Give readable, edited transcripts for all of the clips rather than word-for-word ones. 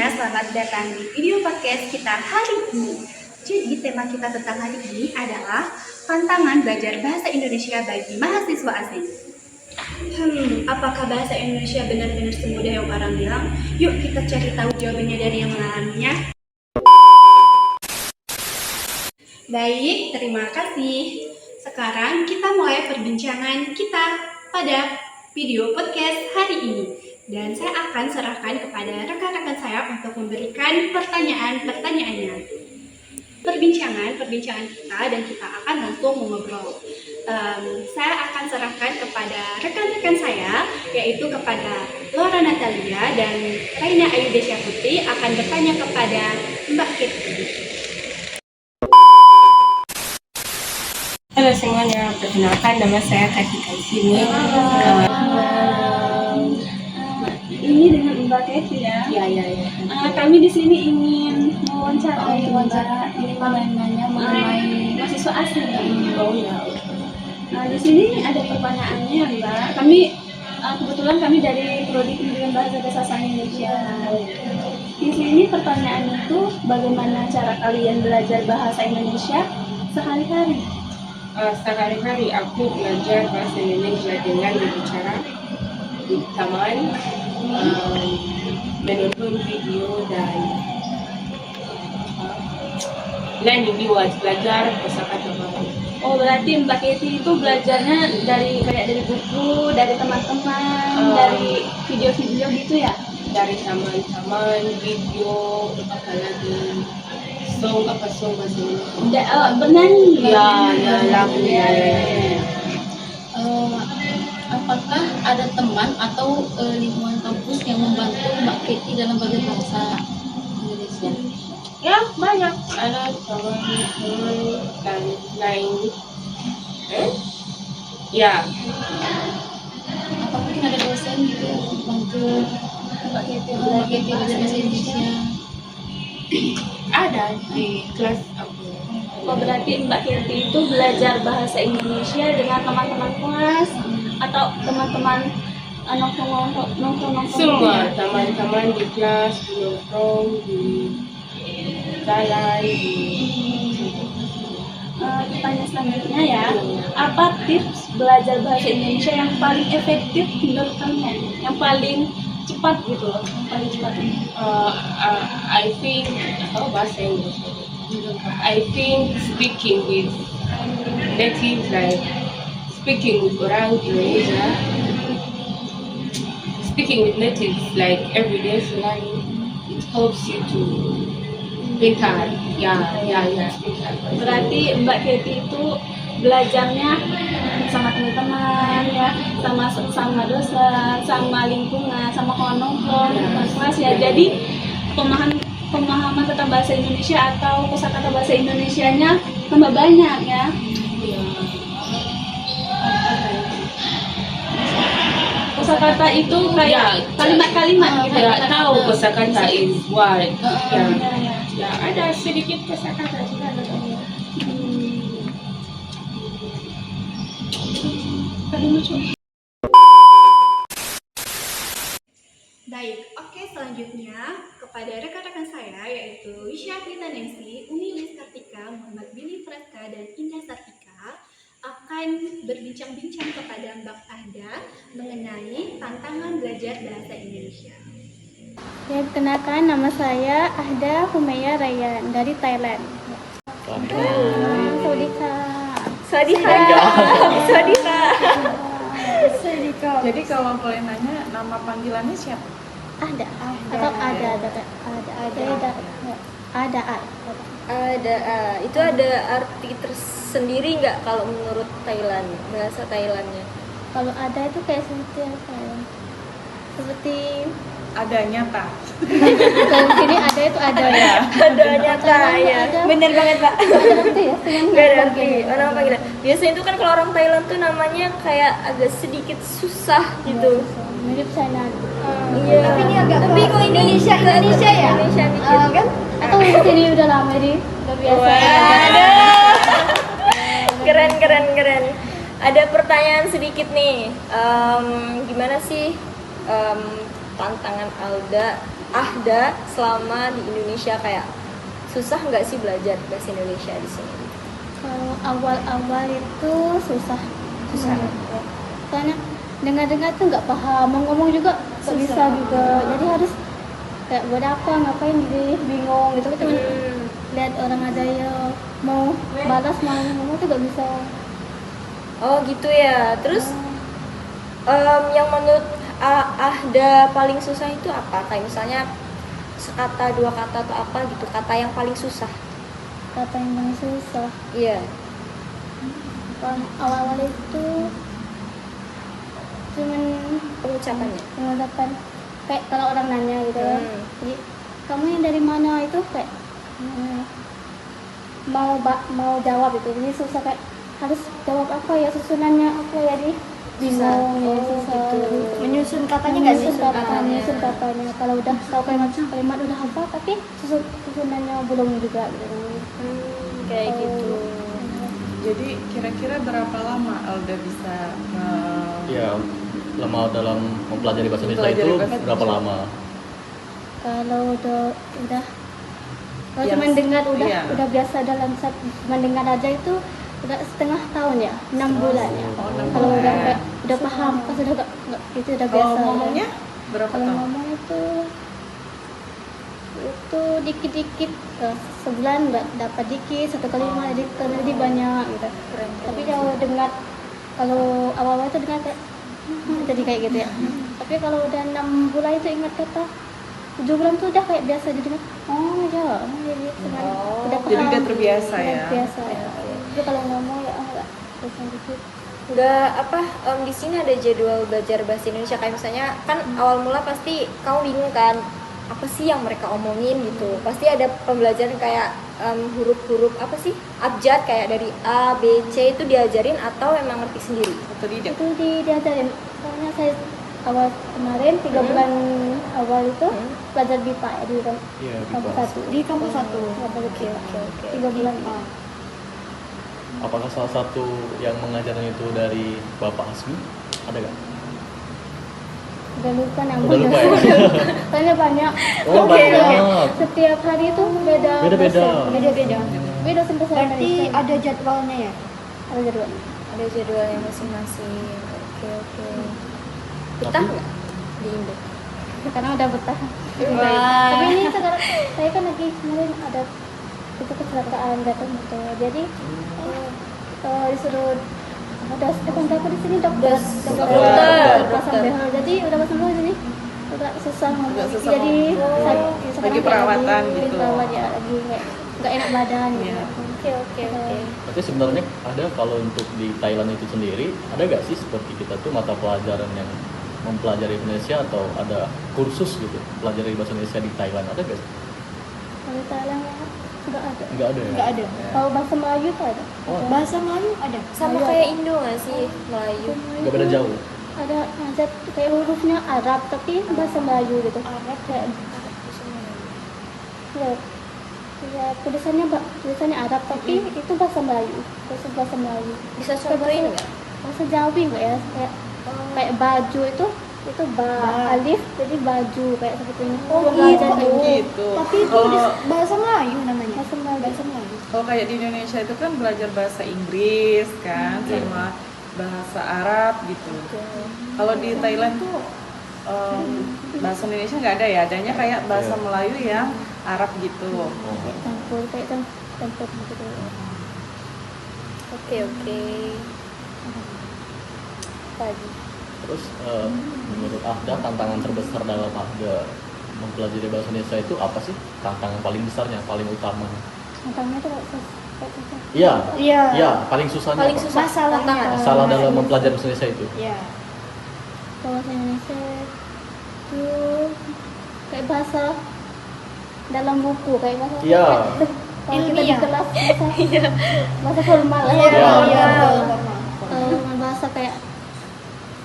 semuanya, selamat datang di video podcast kita hari ini. Jadi tema kita tentang hari ini adalah tantangan belajar bahasa Indonesia bagi mahasiswa asing. Apakah bahasa Indonesia benar-benar semudah yang orang bilang? Yuk kita cari tahu jawabannya dari yang mengalaminya. Baik, terima kasih. Sekarang kita mulai perbincangan kita pada video podcast hari ini. Dan saya akan serahkan kepada rekan-rekan saya untuk memberikan pertanyaan-pertanyaannya. Perbincangan kita dan kita akan langsung mengobrol. Saya akan serahkan kepada rekan-rekan saya, yaitu kepada Laura Natalia dan Raina Ayu Desya Putri akan bertanya kepada Mbak Kitty. Halo semuanya, perkenalkan nama saya Katika Sini. Ini dengan Mbak Keti ya. Iya. Kami di sini ingin mewawancarai Mbak. Ini menanya mengenai mahasiswa asing. Di sini ada pertanyaannya Mbak. Kebetulan kami dari Prodi Pendidikan Bahasa dan Sastra Indonesia. Di sini pertanyaannya itu bagaimana cara kalian belajar bahasa Indonesia sehari-hari? Sehari-hari aku belajar bahasa Indonesia dengan berbicara di taman, menonton video dan learning new words, belajar kosakata baru. Oh, berarti Mbak Keti itu belajarnya dari buku, dari teman-teman, dari video-video gitu ya? Dari taman-taman, video, apalagi song bahasa Indonesia. Bernyanyi? Ya, lagu ya. Apakah ada teman atau lingkungan kampus yang membantu Mbak Keti dalam belajar bahasa Indonesia? Ya, banyak. Ada teman dan lain. Ya. Atau mungkin ada dosen gitu yang membantu Mbak Keti belajar bahasa Indonesia? Ada di kelas aku. Oh, berarti Mbak Keti itu belajar bahasa Indonesia dengan teman-teman kelas atau teman-teman nongkrong Semua teman-teman di kelas, di nongkrong, di jalan, Pertanyaan selanjutnya ya, apa tips belajar bahasa Indonesia yang paling efektif menurut kalian? Yang paling cepat gitu loh, yang paling cepat. I think bahasa Indonesia. I think speaking with natives, like speaking with orang Indonesia, speaking with natives like everyday selalu, it helps you to pintar. Ya. Berarti Mbak Keti itu belajarnya sama teman-teman ya, sama dosen, sama lingkungan, sama kawan nongkrong, teman kelas ya. Jadi pemahaman tentang bahasa Indonesia atau kosakata bahasa Indonesianya tambah banyak ya. Kosakata itu kayak kalimat-kalimat gitu. Ya, tahu kosakata is what. Ya. Ya, ada sedikit kosakata juga ada. Baik, oke, selanjutnya kepada rekan-rekan saya yaitu Syafrita Nancy, Umi Lis Kartika, Muhammad Billy Freska, dan Indah Sartika akan berbincang-bincang kepada Mbak Ahda mengenai tantangan belajar bahasa Indonesia. Ya, perkenalkan nama saya Ahda Humeya Rayan dari Thailand. Swadika. Jadi kalau boleh nanya, nama panggilannya siapa? Ahda. Atau ada. Itu ada arti tersendiri nggak kalau menurut Thailand, bahasa Thailandnya? Kalau ada itu kayak seperti apa ya? Seperti Ada nyata. kalau sini ada itu ada ya. Ada nyata ya. Bener banget Pak. Itu ya, Nggak ada arti. Nama panggilan. Biasanya itu kan kalau orang Thailand tuh namanya kayak agak sedikit susah gitu. Mirip China. Iya. Tapi kok Indonesia ya? Indonesia dikit. Kan? Atau di sini udah lama jadi udah biasa. Waduh. Keren. Ada pertanyaan sedikit nih. Gimana sih tantangan Alda Ahda selama di Indonesia, kayak susah nggak sih belajar bahasa Indonesia di sini? Kalau awal-awal itu susah. Susah. Ya. Soalnya dengar-dengar tuh nggak paham, mau ngomong juga nggak bisa juga. Jadi harus kayak buat apa, ngapain gitu, bingung gitu. Cuman lihat orang ada yang mau balas, mau ngomong tuh nggak bisa. Oh gitu ya. Terus yang menurut Ahda paling susah itu apa? Kayak misalnya sekata, dua kata atau apa gitu, kata yang paling susah. Kata yang paling susah. Iya. Awal-awal itu cuman Pengucapannya. pengucapan kayak kalau orang nanya gitu. Jadi kamu yang dari mana itu kayak mau jawab itu. Jadi susah kayak harus jawab apa ya, susunannya apa ya, di bingung ya, susah. Gitu. Menyusun katanya nggak sih? Menyusun katanya. Kalau udah tahu kalimat udah apa, tapi susunannya belum juga gitu. Kayak gitu. Jadi kira-kira berapa lama Alda bisa Ya, lama dalam mempelajari bahasa Indonesia Mempelajari itu bahasa berapa Indonesia. lama? Kalau udah kalau Yang cuma dengar iya. udah biasa dalam cuma dengar aja itu udah setengah tahun ya, 6 bulan ya. Oh, 6 Kalau bulan. udah paham, pas udah nggak itu udah kalau biasa. ngomongnya berapa Kalau tahun? ngomong itu dikit-dikit, sebulan nggak dapat dikit, satu kalimat jadi banyak gitu. Tapi kalau dengar, kalau awal-awal itu dengar kayak jadi kayak gitu ya. Tapi kalau udah 6 bulan itu ingat kata, 7 bulan tuh udah kayak biasa, jadi oh ya, jadi cuman udah paham. Jadi udah terbiasa Udah ya. biasa ya. Tapi kalau ngomong ya enggak susah dikit. Nggak apa, di sini ada jadwal belajar bahasa Indonesia, kayak misalnya kan awal mula pasti kamu bingung kan apa sih yang mereka omongin gitu. Pasti ada pembelajaran kayak huruf-huruf apa sih, abjad, kayak dari A, B, C itu diajarin atau emang ngerti sendiri? Atau tidak? Itu diajarin. Soalnya saya awal kemarin 3 bulan awal itu belajar BIPA ya, di Iya, kampus BIPA. 1. Di kampus 1. Oke. 3 bulan. Apakah salah satu yang mengajarnya itu dari Bapak Hasmi? Ada nggak? Udah lupa Udah namanya. lupa ya? Soalnya banyak. Oh, banyak. Setiap hari itu beda. Beda-beda. Beda-beda. Beda sampai saya Berarti Indonesia. ada jadwalnya ya? Ada jadwal. Ada jadwalnya masing-masing. Oke. Betah Tapi- nggak di Indo? Karena udah betah. Wah. Tapi ini sekarang saya kan lagi kemarin ada itu kecelakaan datang gitu. Jadi disuruh ada aku di sini dokter. Pasang behel. Jadi udah pasang behel jadi udah susah ngomong. Agak susah Jadi ngomong. sekarang Lagi perawatan lagi gitu. perawat ya, lagi nggak enak badan. Iya. Oke. Berarti sebenarnya ada, kalau untuk di Thailand itu sendiri, ada nggak sih seperti kita tuh mata pelajaran yang mempelajari Indonesia, atau ada kursus gitu pelajari bahasa Indonesia di Thailand, ada nggak sih? Kalau Thailand nggak ada. Nggak ada ya? Nggak ada. Kalau bahasa Melayu tuh ada. Oh, Bahasa Melayu ada. Sama kayak Indo nggak sih, Melayu? nggak beda jauh. Ada kayak hurufnya Arab tapi bahasa Melayu gitu. Arab kayak ya tulisannya Arab tapi itu bahasa Melayu. Bahasa Melayu. Bisa contohin nggak? Bahasa Jawi nggak ya? Kayak baju itu alif jadi baju kayak seperti ini. Oh, Belajar gitu. Gitu. Tapi itu bahasa Melayu namanya. Bahasa Melayu. Bahasa Melayu. Kalau kayak di Indonesia itu kan belajar bahasa Inggris kan, sama bahasa Arab gitu. Kalau di Thailand tuh bahasa Indonesia nggak ada ya, adanya kayak bahasa Iya. Melayu yang Arab gitu. Oh. Campur kayak campur gitu. Oke. Tadi. Terus menurut Ahda, tantangan terbesar dalam Ahda mempelajari bahasa Indonesia itu apa sih? Tantangan paling besarnya, paling utama? Tantangannya tuh kayak susah. Iya. Iya. Iya, paling susahnya Paling apa? susah Masalahnya. tantangan. Masalah dalam mempelajari bahasa Indonesia itu. Iya. Kalau bahasa Indonesia itu kayak bahasa dalam buku, kayak bahasa Iya. kalau kita di Ilmiah. kelas bahasa formal lah. Iya. Kalau bahasa kayak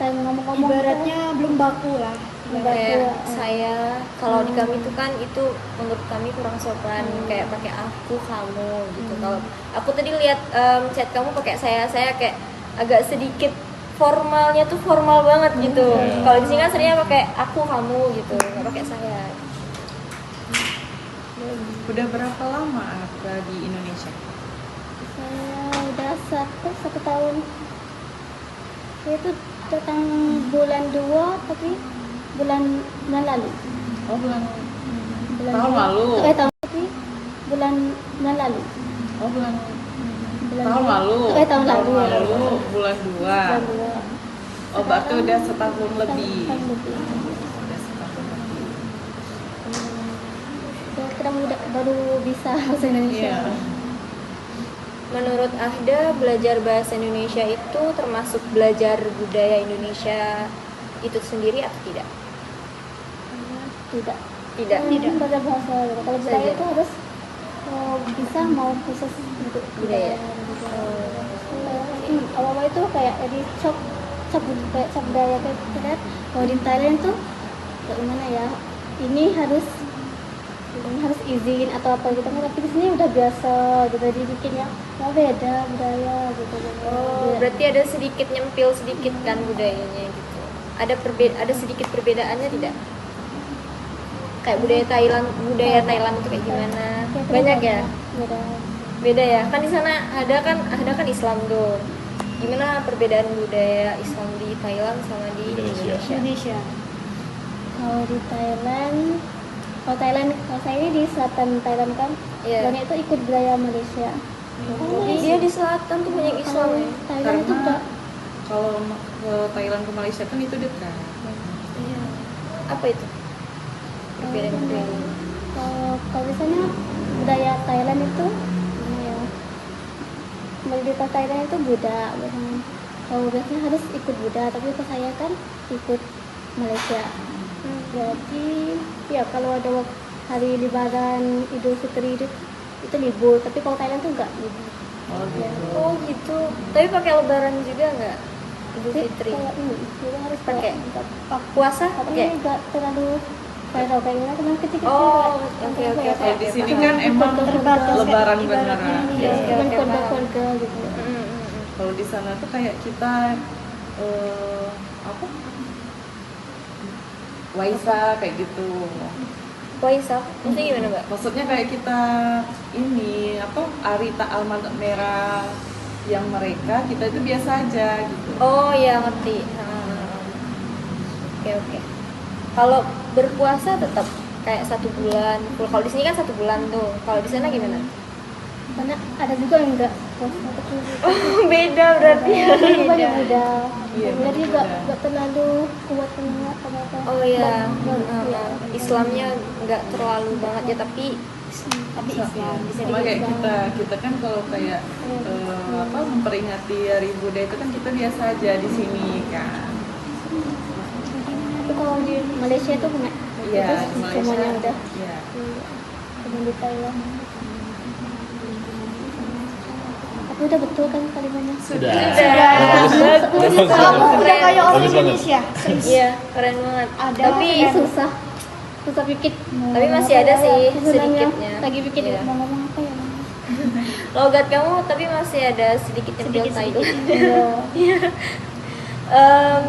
saya ngomong-ngomong Ibaratnya belum baku lah. Kayak saya, kalau di kami itu kan itu menurut kami kurang sopan, kayak pakai aku, kamu gitu. Kalau aku tadi lihat chat kamu pakai saya kayak agak sedikit formalnya tuh formal banget gitu. Kalau di sini kan seringnya pakai aku, kamu gitu, nggak pakai saya. Udah berapa lama Akra di Indonesia? Saya udah satu tahun. Saya itu datang bulan 2 tapi bulan lalu. Oh, bulan Tahun lalu. Tapi bulan lalu. Oh, bulan Bulan tahun dua. lalu. Tahun lalu. Bulan 2. Bulan 2. Oh, berarti udah setahun lebih. Tahun lebih. Udah setahun lebih. Kita baru bisa bahasa Indonesia. Iya. Menurut Ahda, belajar bahasa Indonesia itu termasuk belajar budaya Indonesia itu sendiri atau tidak? Tidak. Tidak. Belajar bahasa. Kalau budaya Saja. itu harus bisa mau khusus untuk Budaya. Awal-awal itu kayak di shop budaya kayak gitu kan. Kalau di Thailand tuh kayak gimana ya? Ini harus izin atau apa gitu kan, tapi di sini udah biasa gitu, jadi bikinnya beda budaya gitu. Oh, berarti ada sedikit nyempil sedikit kan budayanya gitu. Ada sedikit perbedaannya tidak? Kayak budaya Thailand itu kayak gimana? Banyak ya? Beda ya? Kan di sana ada kan Islam tuh. Gimana perbedaan budaya Islam di Thailand sama di Indonesia? Kalau di Thailand, kalau saya ini di selatan Thailand kan, Iya. banyak itu ikut budaya Malaysia. Dia di selatan tuh banyak Islam Kalau ya? Thailand itu Karena enggak. kalau ke Thailand ke Malaysia kan itu dekat. Iya. Apa itu? Perbedaan budaya. Kalau misalnya budaya Thailand itu gimana ya? Mayoritas Thailand itu Buddha biasanya. Kalau biasanya harus ikut Buddha, tapi kalau saya kan ikut Malaysia. Jadi ya kalau ada hari Lebaran, Idul Fitri itu libur, tapi kalau Thailand tuh enggak libur. Oh, gitu. Oh gitu. Tapi pakai lebaran juga nggak? Idul Fitri. Kayak ini, kita harus Pakai. pakai. Puasa Tapi pakai. enggak terlalu viral kayak gimana teman kecil-kecil. Oh, enggak. oke, oke, oke. Kalau di sini kan emang lebaran beneran. Iya, Oke, cuman oke, keluarga-keluarga gitu. Kalau di sana tuh kayak kita apa? Waisak kayak gitu. Waisak, maksudnya gimana mbak? Maksudnya kayak kita ini apa? Hari Ta'al Merah yang mereka kita itu biasa aja gitu. Oh ya ngerti. Oke oke. Kalau berpuasa tetap kayak 1 bulan. Kalau di sini kan 1 bulan tuh. Kalau di sana gimana? Karena ada juga yang enggak puasa kecil. Oh beda berarti. Itu banyak muda. Iya, Jadi muda. enggak terlalu kuat semangat apa. Oh iya. Iya. Islamnya nggak terlalu banget ya tapi Islam bisa Sama kayak dibilang. kita kan kalau kayak apa memperingati Hari Buddha itu kan kita biasa aja di sini kan. Tapi kalau di Malaysia itu punya Iya, terus di Malaysia. semuanya udah. Iya. Kemudian di Thailand. Tapi udah betul kan kalimatnya? Sudah. bagus. Udah kayak orang Bagus banget. Indonesia. Iya keren banget. Tapi Ini susah bikin. Tapi masih ada sih Sebenarnya sedikitnya. Lagi bikin Iya. mau ngomong apa ya? logat kamu tapi masih ada sedikit nyempil Thailand. Iya.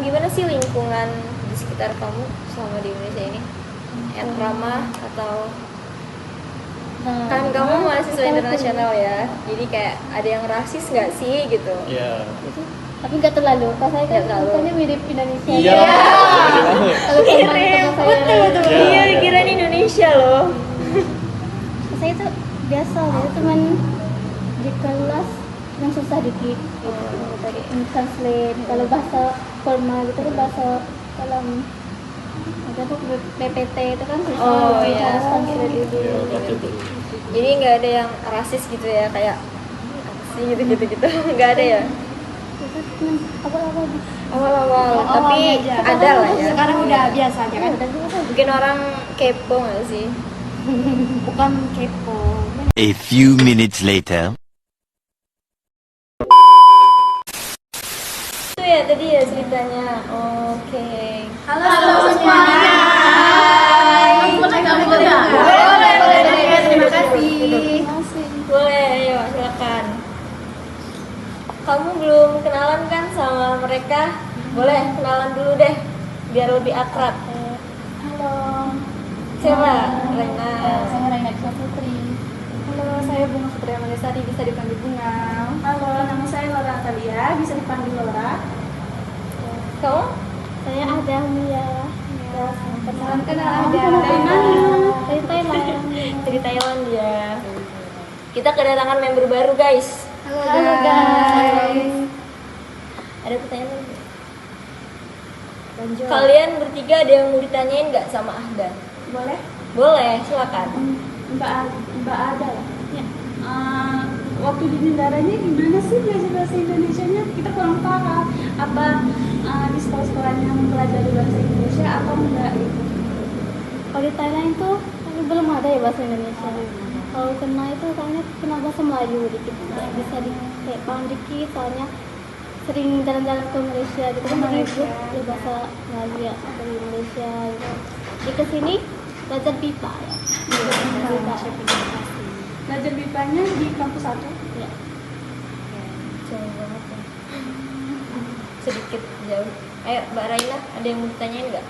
Gimana sih lingkungan di sekitar kamu selama di Indonesia ini? Yang ramah atau Nah, kan kamu mahasiswa internasional ya, jadi kayak ada yang rasis nggak sih gitu? Iya. tapi nggak terlalu. Kalau saya kan Nggak terlalu. rasanya mirip Indonesia. Iya. Beda banget. Kalau teman-teman saya Iya, dikirain Indonesia loh. saya itu biasa ya, cuman di kelas yang susah dikit gitu. Translate kalau bahasa formal gitu kan, bahasa dalam ada tuh PPT itu kan susah. Oh, iya. Harus translate dulu. Iya, baca dulu. Jadi nggak ada yang rasis gitu ya, kayak apa sih gitu. Nggak ada ya? Awal-awal Awal-awal, tapi aja. ada lah ya. Sekarang udah biasa aja kan? Mungkin orang kepo nggak sih? Bukan kepo. A few minutes later. Itu ya tadi ya ceritanya. Oke. Halo semuanya. Boleh. Terima kasih. Boleh, ayo silakan. Kamu belum kenalan kan sama mereka? Boleh kenalan dulu deh, biar lebih akrab. Halo, Siapa? Rena. saya Raina Nisa Putri. Halo, saya Bunga Putri Amanisari, bisa dipanggil Bunga. Halo, nama saya Laura Atalia, bisa dipanggil Laura. Kau? Saya Ada Mia. Salam kenal Ada. Dari mana? Dari Thailand. Dari Thailand ya. Kita kedatangan member baru guys. Halo guys. Ada pertanyaan lagi? Lanjut. Kalian bertiga ada yang mau ditanyain nggak sama Ahdan? Boleh? Boleh, silakan. Mbak Ada ya? Ya. Waktu di negaranya gimana sih belajar bahasa Indonesianya? Kita kurang paham. Apa di sekolah-sekolahnya mempelajari bahasa Indonesia atau enggak gitu? Kalau di Thailand itu belum ada ya bahasa Indonesia. Kalau kena itu kayaknya kena bahasa Melayu dikit, bisa kayak paham dikit soalnya sering jalan-jalan ke Malaysia gitu kan dari grup ya bahasa Melayu ya dari Malaysia gitu. Di kesini belajar BIPA ya. BIPA. Belajar BIPA-nya di kampus satu? Ya. Jauh banget ya. Sedikit jauh. Ayo Mbak Raina, ada yang mau ditanyain nggak?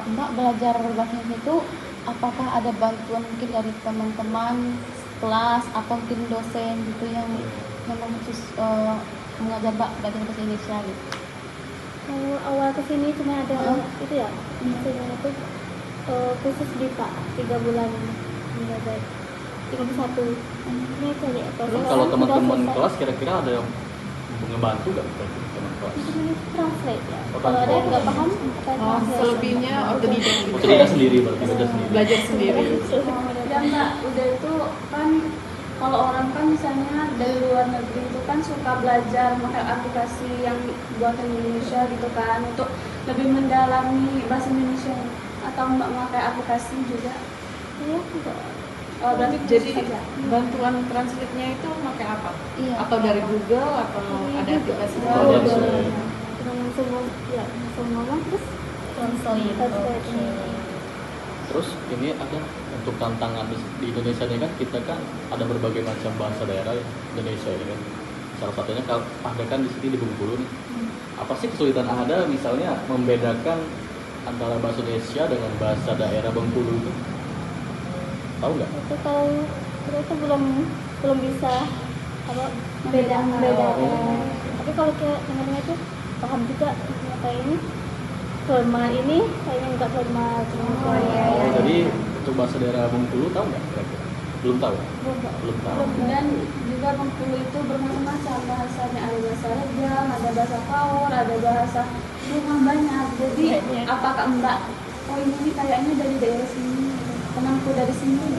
Mbak belajar bahasa Indonesia itu apakah ada bantuan mungkin dari teman-teman kelas atau mungkin dosen gitu yang memang khusus mengajar Mbak belajar bahasa Indonesia gitu? Kalau awal kesini cuma ada itu ya, maksudnya itu khusus BIPA 3 bulan belajar 31. Ini itu ya. Terus kalau teman-teman kelas kira-kira ada yang ngebantu nggak teman kelas? Ini translate ya. Oh, Kalau ada yang nggak translate. paham, kita Oh, translate. selebihnya otodidak gitu. Otodidak sendiri berarti belajar sendiri. Belajar sendiri. Ya Mbak, udah itu kan kalau orang kan misalnya dari luar negeri itu kan suka belajar pakai aplikasi yang buatan Indonesia gitu kan untuk lebih mendalami bahasa Indonesia, atau Mbak pakai aplikasi juga? Iya, enggak. Oh, berarti Jadi khusus saja. bantuan translate-nya itu pakai apa? Iya. Atau dari Google atau ada aplikasi? Oh, langsung. Langsung ya, langsung ngomong terus Translate. translate. Terus ini ada untuk tantangan di Indonesia ini kan kita kan ada berbagai macam bahasa daerah ya, Indonesia ini kan. Salah satunya kalau ada kan di sini di Bengkulu nih. Apa sih kesulitan ada misalnya membedakan antara bahasa Indonesia dengan bahasa daerah Bengkulu itu? Tahu nggak? Itu kalau mereka belum bisa apa membedakan. Tapi kalau kayak dengarnya itu paham juga kayak ini formal ini kayaknya enggak formal. Jadi untuk bahasa daerah Bengkulu tahu nggak kira-kira? Belum tahu? Belum tahu. Dan juga Bengkulu itu bermacam-macam bahasanya, ada bahasa Rejang, ada bahasa Kaur, ada bahasa rumah banyak. Jadi apakah Mbak, oh ini kayaknya dari daerah sini, temanku dari sini,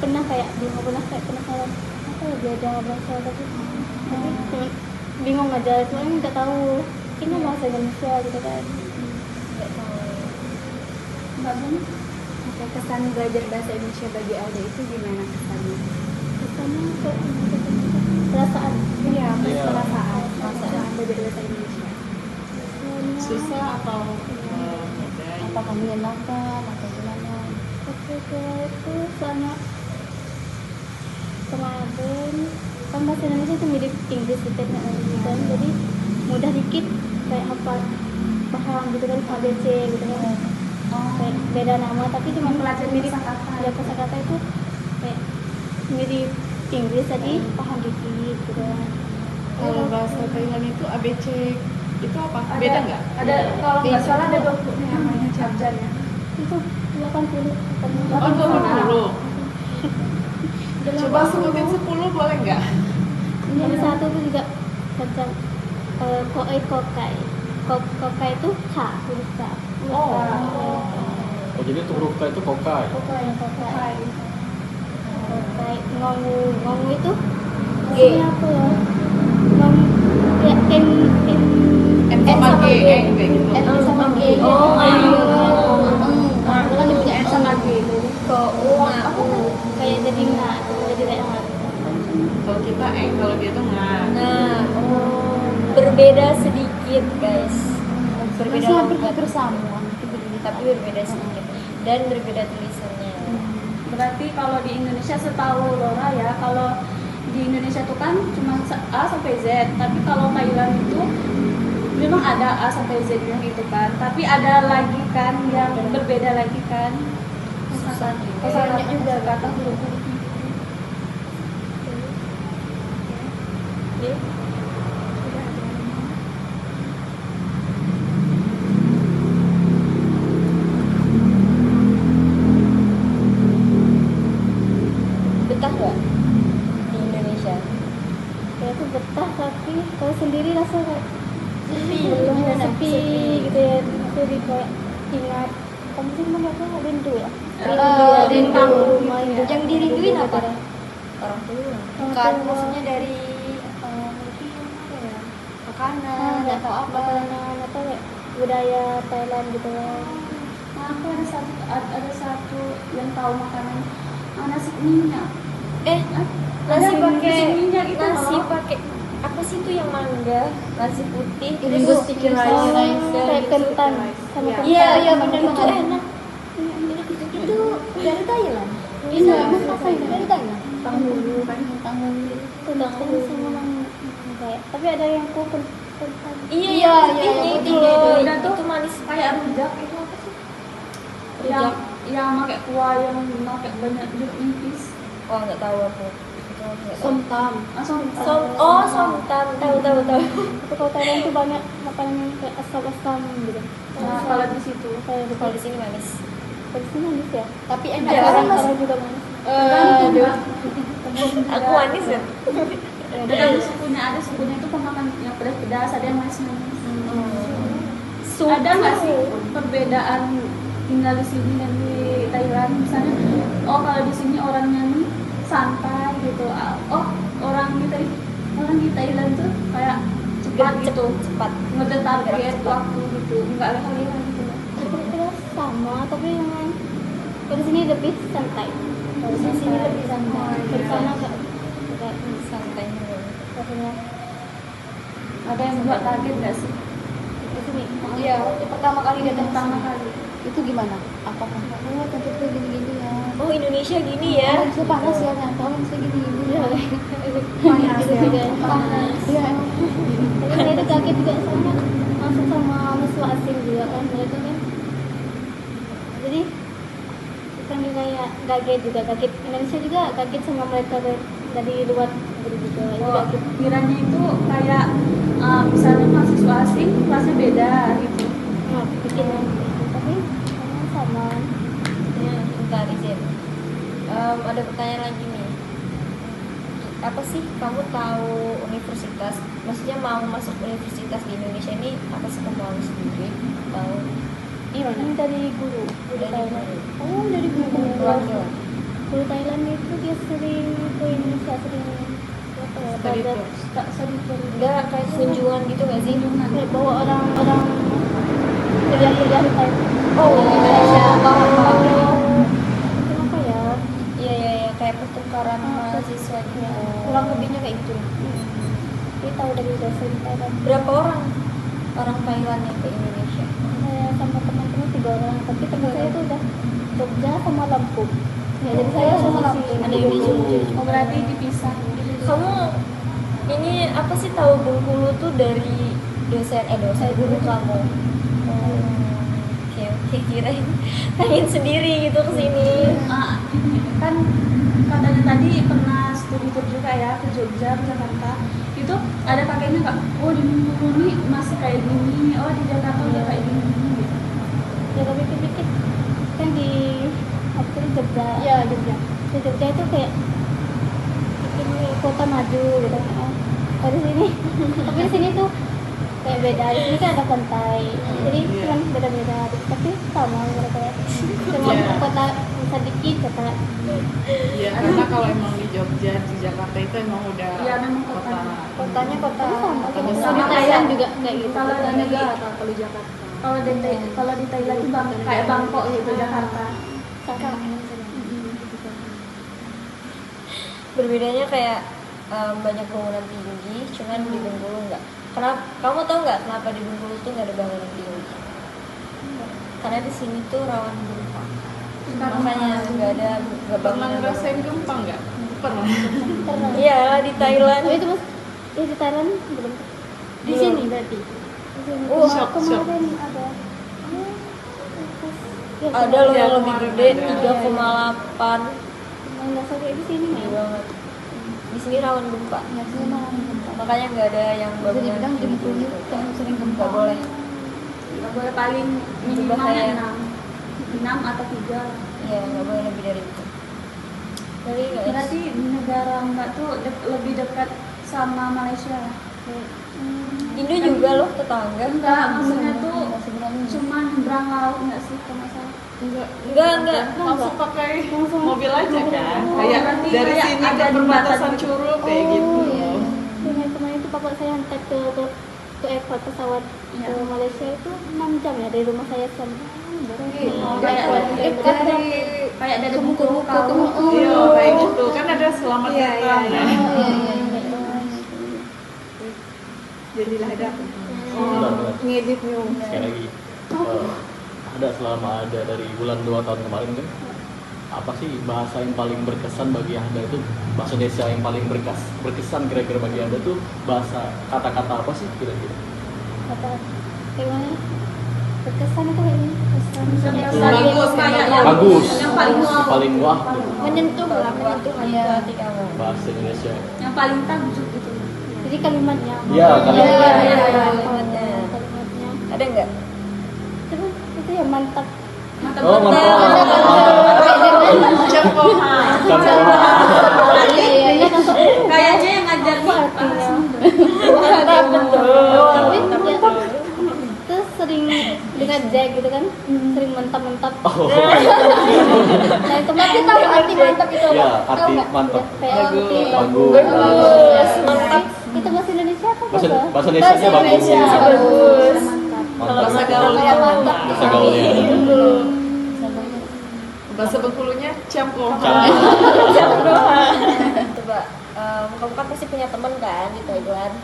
Pernah kayak penasaran apa ya beda bahasa tapi cuma bingung aja soalnya nggak tahu ini bahasa Indonesia gitu kan. Mbak Bun? Oke, kesan belajar bahasa Indonesia bagi Alda itu gimana kesannya? Kesannya kayak perasaan. Iya, Iya. perasaan belajar bahasa Indonesia. Susah atau mudah? Apakah menyenangkan atau gimana? Waktu itu soalnya kemarin kan bahasa Indonesia itu mirip Inggris gitu kan, jadi mudah dikit kayak hafal paham gitu kan ABC gitu kan. Kayak beda nama tapi cuma Mempelajari mirip kosakata. ya kosakata itu kayak mirip Inggris jadi paham dikit gitu kan. Kalau bahasa Thailand itu ABC itu apa? Beda nggak? Ada, kalau nggak salah ada 20 namanya abjadnya. Itu 80 Oh, 20. Coba sebutin 10 boleh nggak? Yang satu itu juga macam kokai. Kokai itu ka, huruf ka. Oh jadi untuk huruf K itu kokai. Kokai. Ngongu itu G. maksudnya apa ya? Ngongu ya N sama G, N kayak gitu. N sama G. Oh, Kalau dipunya N sama G itu. Kayak jadi nggak, jadi kayak nggak. Kalau kita N, kalau dia tuh nggak. Nah, berbeda sedikit guys. Berbeda logat, sama. tapi berbeda sedikit dan berbeda tulisannya. Berarti kalau di Indonesia setahu Laura ya, kalau di Indonesia tuh kan cuma A sampai Z, tapi kalau Thailand itu memang ada A sampai Z nya gitu kan, tapi ada lagi kan yang berbeda lagi kan. Kosakata juga kata huruf-hurufnya. Iya. Betah nggak di Indonesia? Kayak tuh betah, tapi kalau sendiri rasa kayak Sepi, sepi gitu ya. Jadi kayak ingat kamu sih mana apa rindu ya. rindu. Rumah itu. Yang dirinduin apa? Gara-gara Orang tua. Orang Bukan, tua. maksudnya dari mungkin apa ya? Makanan atau apa? makanan atau kayak budaya Thailand gitu ya. Nah, aku ada satu yang tahu makanan nasi minyak. Nasi Ada pakai nasi minyak itu nasi loh. pakai apa sih itu yang mangga, nasi putih itu Rindu sticky rice. Kayak kentang sama kentang. iya sama benar itu kentang. enak. Itu dari Thailand. Iya, Emang apa apa itu? dari Thailand? Tahu sama kayak tapi ada yang kentang. Iya, yang itu putih loh. Udah tuh Itu manis kayak rujak itu apa sih? Rujak. Yang pakai kuah yang pakai banyak jeruk nipis. Oh, nggak tahu aku. Itu aku nggak tahu. Somtam. Somtam. Tahu. Tapi kalau Thailand tuh banyak makanan yang kayak asam-asam gitu. Nah, kalau di situ Kalau di sini manis. Di sini manis ya. Tapi enak Iya, orang Orang juga manis. tergantung. Aku manis ya. Tergantung sukunya, ada sukunya itu pemakan yang pedas-pedas, ada yang manis-manis. Ada nggak sih perbedaan tinggal di sini dan di Thailand? Misalnya, oh kalau di sini orangnya nih santai gitu. Oh orang di Thailand tuh kayak cepat gitu, Cepat. ngejar target waktu gitu, nggak leha-leha gitu. Kira-kira sama, tapi yang kalau di sini lebih santai. Kalau di sini lebih santai. Di sana nggak Santai. rasanya Ada yang buat target nggak sih? di sini. Iya, waktu pertama kali datang Pertama kali. Itu gimana? Apakah oh tempatnya gini-gini ya? Oh, Indonesia gini ya. Oh, itu panas ya ternyata orang saya gini-gini ya. Panas ya. Panas. Iya emang. Tapi saya itu kaget juga soalnya masuk sama musuh asing juga kan mereka kan. Jadi bukan kayak kaget juga kaget Indonesia juga kaget sama mereka dari luar negeri juga. Itu Oh, kaget. kiranya itu kayak misalnya mahasiswa asing kelasnya beda gitu. Nah, bikin tapi sama. Ya, bentar izin. Ada pertanyaan lagi nih. Apa sih kamu tahu universitas? Maksudnya mau masuk universitas di Indonesia ini apa sih kamu harus sendiri? Tahu? Ini dari guru Thailand. Oh, dari guru. Perwakilan. Guru Thailand itu dia sering ke Indonesia sering apa ya, Study belajar tour. study tour. Enggak kayak kunjungan gitu nggak sih? Kayak bawa orang-orang kuliah-kuliah di Thailand. Oh, di Indonesia. Paham. Itu apa ya? Iya, kayak pertukaran mahasiswa gitu. Kurang lebihnya kayak gitu. Dia tahu dari dosen Thailand. Berapa orang Thailand yang ke Indonesia? Saya sama teman-teman 3 orang, tapi teman saya itu udah Jogja sama Lampung. Ya, jadi saya sama Lampung. Ada yang di Jogja. Oh berarti dipisah. Kamu ini apa sih tahu Bengkulu tuh dari dosen guru kamu? Oke, kirain pengen sendiri gitu ke sini. Kan katanya tadi pernah studi tour juga ya ke Jogja, ke Jakarta. Itu ada kakeknya nggak? Oh di Bengkulu nih masih kayak gini. Oh di Jakarta udah kayak gini gitu. Ya tapi pikir kan di apa tadi Jogja. Iya, Jogja. Di Jogja itu kayak ini kota maju gitu. Oh di sini. Tapi di sini tuh kayak beda. Di sini kan ada pantai. Jadi kan beda-beda. Tapi sama mereka ya. Cuma kota bisa dikit kota. Iya, karena kalau emang di Jogja, di Jakarta itu emang udah Iya, memang kota. Kotanya kota. Sama Thailand juga kayak gitu. Kalau di Jakarta, kalau Jakarta. kalau di Thailand itu kayak Bangkok gitu Jakarta. Berbedanya kayak banyak bangunan tinggi, cuman di Bengkulu enggak. Kenapa? Kamu tahu nggak kenapa di Bengkulu tuh nggak ada bangunan tinggi? Karena di sini tuh rawan gempa. Makanya nggak ada Pernah bangunan. ngerasain gempa nggak? Pernah. Pernah. Iya, di Thailand. Tapi itu mas, di Thailand belum. Di Belum. sini berarti. Kemarin ada. Ya, Ada loh yang lebih gede 3,8. nggak sampai di sini Gede banget. Di sini rawan gempa. Ya sih malah gempa. Makanya nggak ada yang Bisa bangunan dibilang di Bengkulu yang sering gempa. nggak boleh. Nggak boleh paling Itu bahaya. minimalnya 6 atau 3. Iya, nggak boleh lebih dari itu. Dari Berarti negara Mbak tuh lebih dekat sama Malaysia. Indo juga loh tetangga. Enggak, maksudnya tuh Sebenarnya cuma nyebrang laut nggak sih kalau nggak salah? Enggak. Langsung pakai mobil aja kan. Oh, Kayak berarti dari kayak sini ada ke perbatasan jembatan gitu. Curug kayak gitu. Dengan kemarin itu bapak saya hantar ke airport pesawat Iya. ke Malaysia itu 6 jam ya dari rumah saya sampai Kayak kayak dari Bengkulu kau. Iya, kayak gitu. Kan ada selamat datang. Jadilah ada Benar. ngedit nih. Sekali lagi ada selama ada dari bulan 2 tahun kemarin kan, apa sih bahasa yang paling berkesan bagi Anda itu, bahasa Indonesia yang paling berkesan kira-kira bagi Anda tuh bahasa kata-kata apa sih kira-kira? kata kayak mana berkesan itu kayak ini Bagus, kayak Bagus. Yang paling wow. Paling wah menyentuh lah, menyentuh hati kamu. bahasa Indonesia. Yang paling takjub gitu. jadi kalimatnya Iya, kalimat. Kalimatnya. kalimatnya Ada nggak? itu ya mantap Mantap. Oh, mantap. Kayaknya yang ngajar nih artinya Mantap betul. tapi mantap terus sering dengan Jack gitu kan sering mantap-mantap Oh, nah itu tapi tahu arti mantap itu ya, apa? arti mantap. kayak arti Bagus. Bagus. Mantap. itu bahasa Indonesia apa Bahasa bahasa Indonesia bagus. Bagus. Mantap. Bahasa gaulnya mantap. Bahasa gaulnya. Bahasa Bengkulunya campur. Coba, kamu kan pasti punya teman kan di Thailand.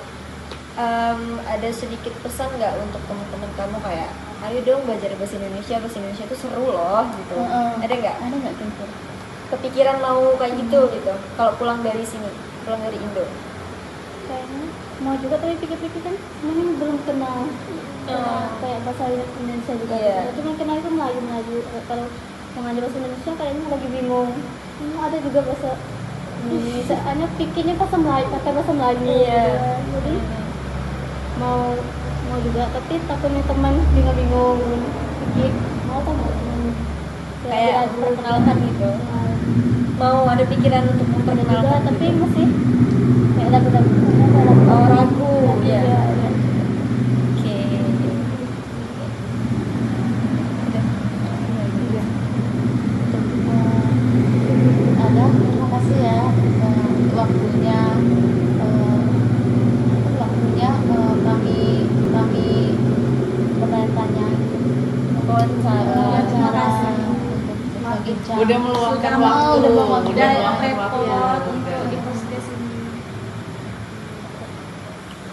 Ada sedikit pesan nggak untuk teman-teman kamu kayak, ayo dong belajar bahasa Indonesia itu seru loh gitu. Ada nggak? Ada nggak kira-kira? Kepikiran mau kayak gitu gitu? Kalau pulang dari sini, pulang dari Indo. kayaknya mau juga tapi pikir-pikir kan sebenarnya belum kenal kayak bahasa Indonesia juga Iya. cuma kenal itu Melayu kalau mengajar bahasa Indonesia kayaknya lagi bingung ada juga bahasa Indonesia hanya pikirnya pakai bahasa Melayu Iya. jadi mau juga tapi takutnya teman bingung belum pikir mau apa nggak teman Kayak memperkenalkan gitu. Mau ada pikiran untuk juga memperkenalkan tapi gitu. masih kayak ragu Oh, ragu, ya. ya. Oke. Ada, terima kasih ya waktunya kami bertanya-tanya Wawancara. terima kasih Udah meluangkan Sudah waktu. udah meluangkan Udah meluangkan waktu. repot untuk di podcast ini.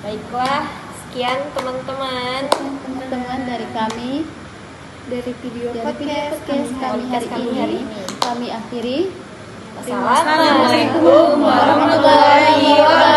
Baiklah, sekian teman-teman. teman-teman dari kami dari video podcast kami Podcast kami hari ini. kami akhiri. Wassalamualaikum warahmatullahi wabarakatuh.